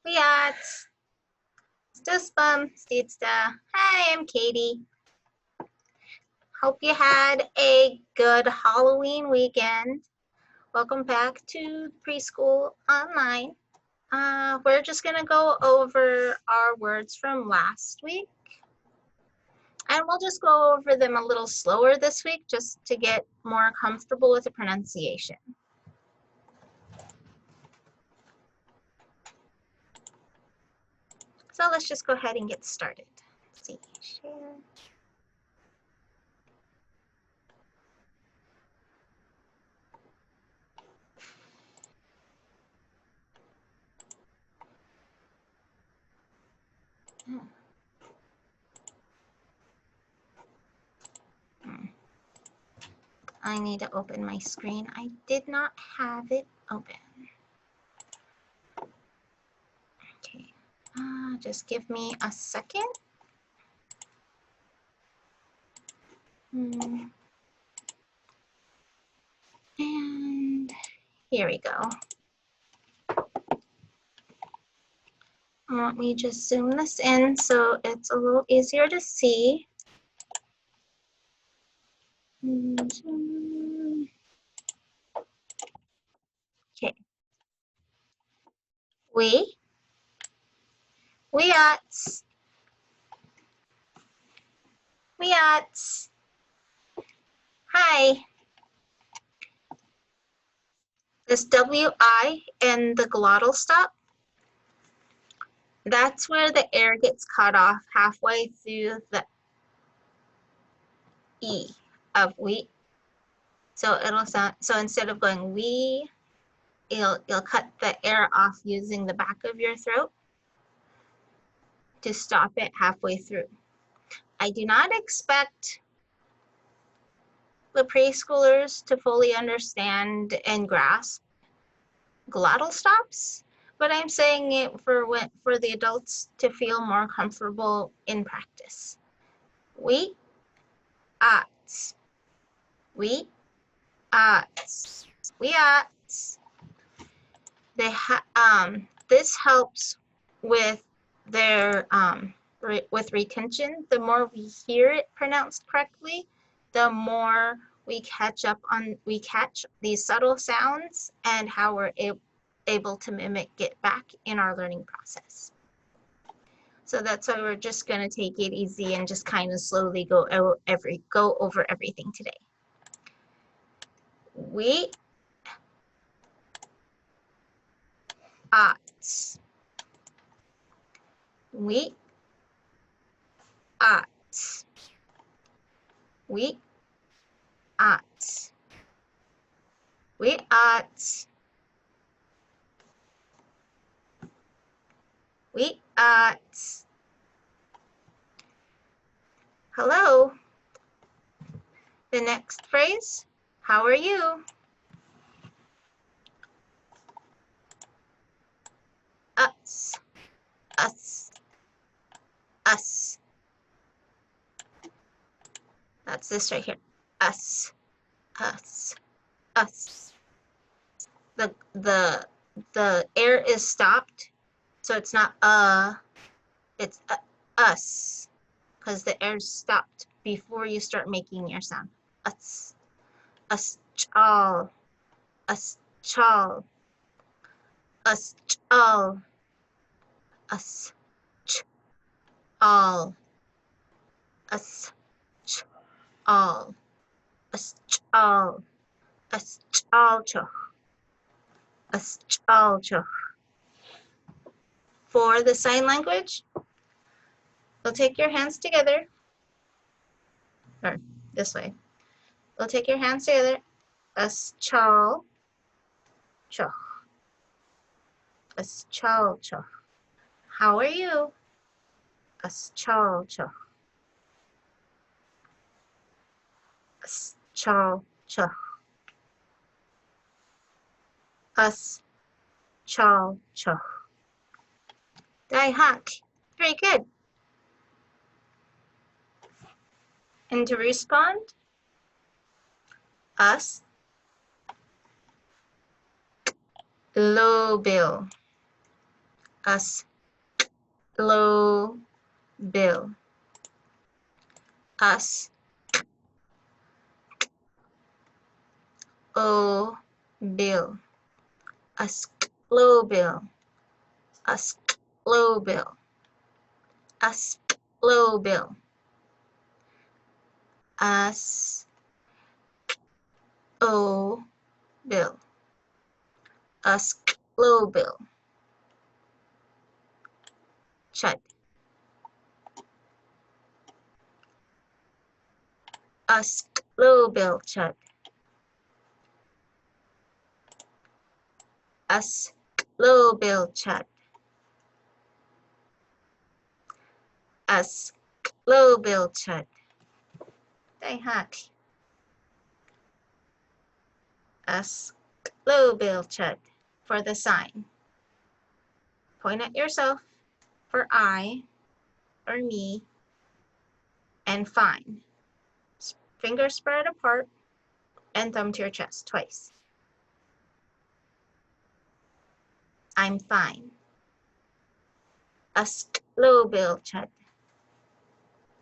Fiat, Stusbum, Steedsta. Hi, I'm Katie. Hope you had a good Halloween weekend. Welcome back to Preschool Online. We're just gonna go over our words from last week. And we'll just go over them a little slower this week just to get more comfortable with the pronunciation. So let's just go ahead and get started. Let's see, share. I need to open my screen. I did not have it open. Okay, just give me a second. And here we go. Let me just zoom this in so it's a little easier to see. Okay. We at, hi. This WI and the glottal stop, that's where the air gets cut off halfway through the E of we. So it'll sound, so instead of going we, you'll cut the air off using the back of your throat to stop it halfway through. I do not expect the preschoolers to fully understand and grasp glottal stops, but I'm saying it for the adults to feel more comfortable in practice. We at, we at, we at. This helps with their with retention. The more we hear it pronounced correctly, the more we catch these subtle sounds and how we're able to mimic it back in our learning process. So that's why we're just going to take it easy and just kind of slowly go over everything today. We at, we at, we at, we at, we at. Hello. The next phrase, how are you? Us, us, us. That's this right here. Us, us, us. The air is stopped, so it's not it's us, because the air is stopped before you start making your sound. Us, us, chal, us, chal, us, chal, us, ch, all, us, ch, all, us, ch, all, us, ch, all, cho, us, ch, all, cho. For the sign language, we'll take your hands together, or this way. We'll take your hands together, us, chal, cho, us, chal, cho. How are you? Us, chal, cho. Us, chal, cho. Us, chal, cho. Dai hak. Very good. And to respond, us, low bill. Us, low bill. Us, o bill. Us, low bill. Us, low bill. Us, low bill. Us, o bill. Us, low bill. Chud. Us, low bill, chud. Us, low bill, chud. Us, low bill, chud. Dang hack. Us, low bill, chud. For the sign. Point at yourself for I or me and fine. Fingers spread apart and thumb to your chest twice. I'm fine. Us, low bill, chud.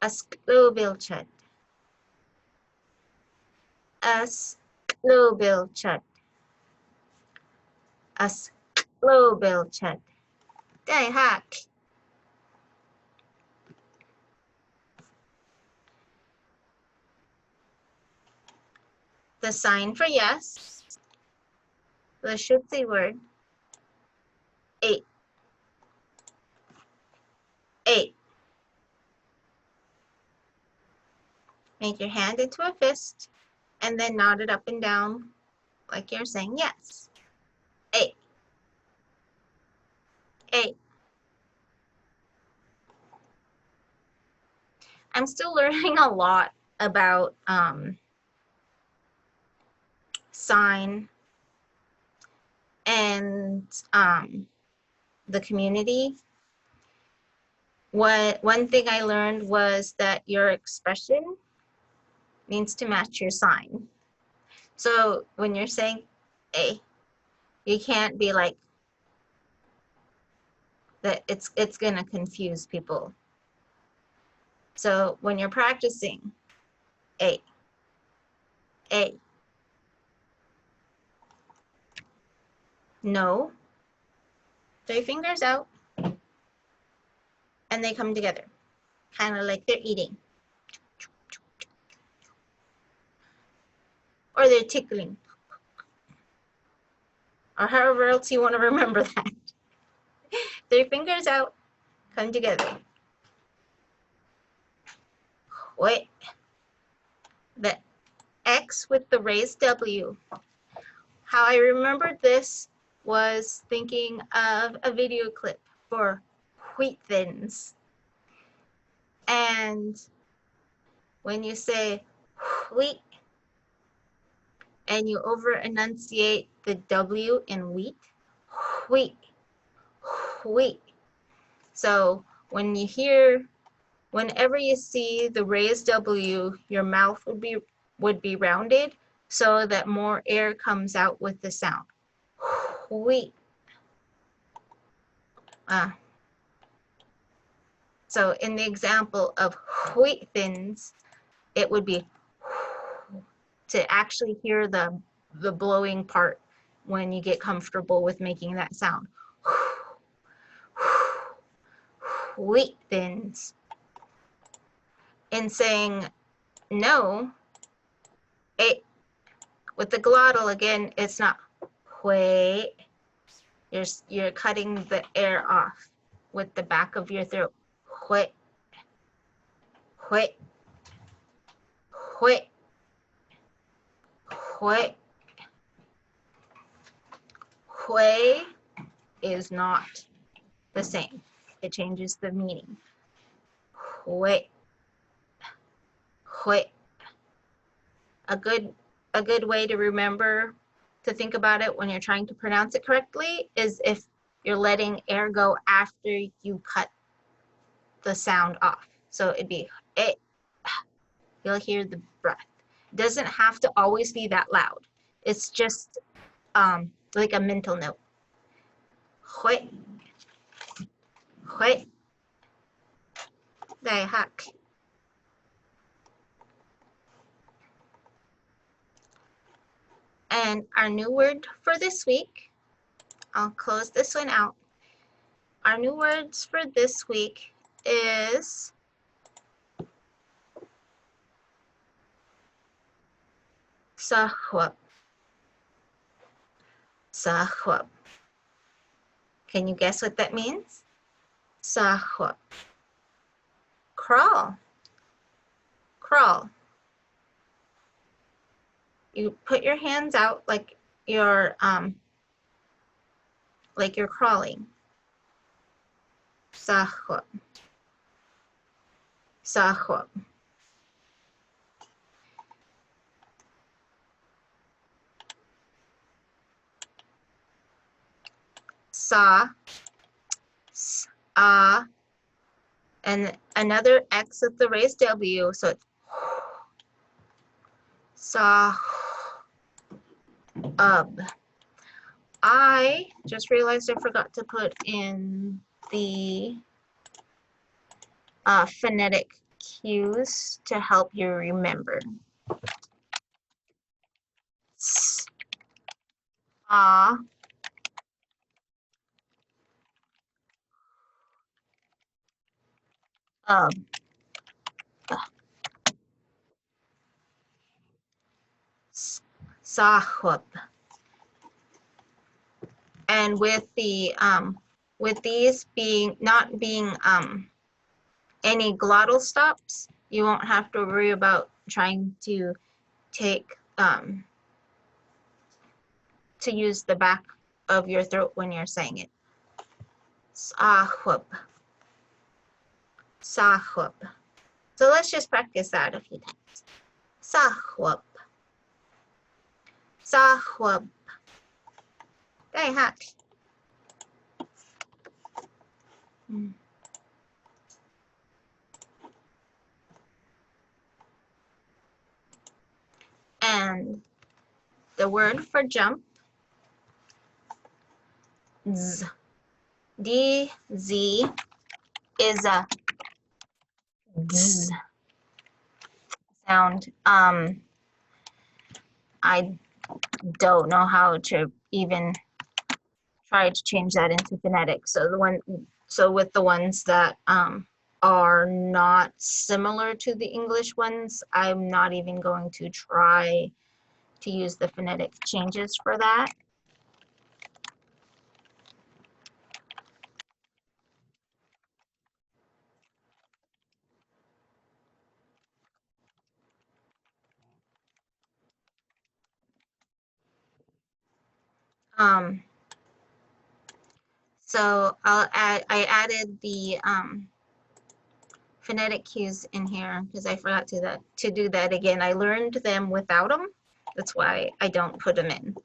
Us, low bill, chud. Us, low bill, chud. Us, low bill, chud. Dang hack. The sign for yes. The Lushootseed word. 8. 8. Make your hand into a fist and then nod it up and down like you're saying yes. 8. 8. I'm still learning a lot about sign and the community. One thing I learned was that your expression needs to match your sign. So when you're saying A, you can't be like that. It's gonna confuse people. So when you're practicing A, no, 3 fingers out, and they come together, kind of like they're eating. Or they're tickling. Or however else you want to remember that. 3 fingers out, come together. Wait. The X with the raised W. How I remembered this was thinking of a video clip for wheat thins. And when you say wheat and you over enunciate the W in wheat, wheat, wheat. So when you hear, whenever you see the raised W, your mouth would be rounded so that more air comes out with the sound. Wheat. So in the example of wheat thins, it would be to actually hear the blowing part when you get comfortable with making that sound. Wheat thins. In saying no, it with the glottal again, it's not wait. You're cutting the air off with the back of your throat. Wait. Wait. Wait. Wait. Hui is not the same. It changes the meaning. Hui. Hui. A good way to remember to think about it when you're trying to pronounce it correctly is if you're letting air go after you cut the sound off. So it'd be it. You'll hear the breath. It doesn't have to always be that loud. It's just like a mental note. Hui. 会. Đại học. And our new word for this week, I'll close this one out. Our new words for this week is sahwab. Sahwab. Can you guess what that means? Sahwab. Crawl. Crawl. You put your hands out like you're crawling. Sahwab. Sahwab. Sa, and another X at the raised W, so it's sa, I just realized I forgot to put in the phonetic cues to help you remember. S, sahwab. And with the with these not being any glottal stops, you won't have to worry about trying to take to use the back of your throat when you're saying it. Sahwab. Sahwab. So let's just practice that a few times. Sahwab. Sahwab. Đại học. And the word for jump, z. D-Z is a z sound. I don't know how to even try to change that into phonetics. So with the ones that are not similar to the English ones, I'm not even going to try to use the phonetic changes for that. So I added the phonetic cues in here because I forgot to do that again. I learned them without them. That's why I don't put them in.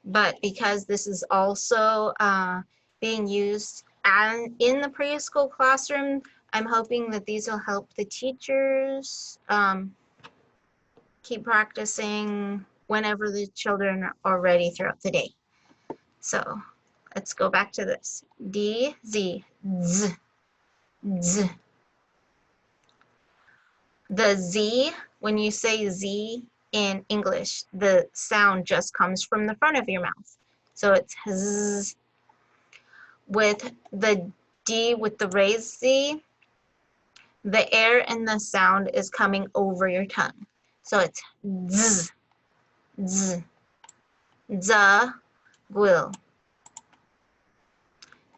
But because this is also being used in the preschool classroom, I'm hoping that these will help the teachers keep practicing whenever the children are ready throughout the day. So let's go back to this. D, Z, Z, Z. The Z, when you say Z in English, the sound just comes from the front of your mouth. So it's Z. With the D, with the raised Z, the air in the sound is coming over your tongue. So it's Z, Z, Zagwil,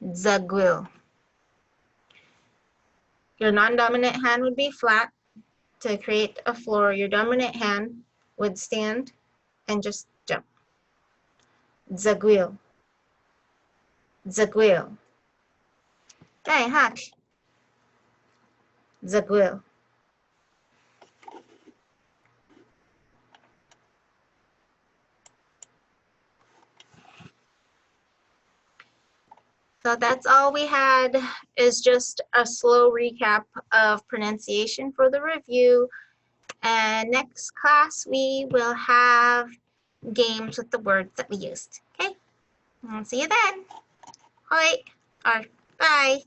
Zagwil. Your non-dominant hand would be flat. To create a floor, your dominant hand would stand and just jump. Zagwil, Zagwil. Đại học. Zagwil. So that's all we had, is just a slow recap of pronunciation for the review. And next class, we will have games with the words that we used. Okay, I'll see you then. Bye. Or bye. Bye.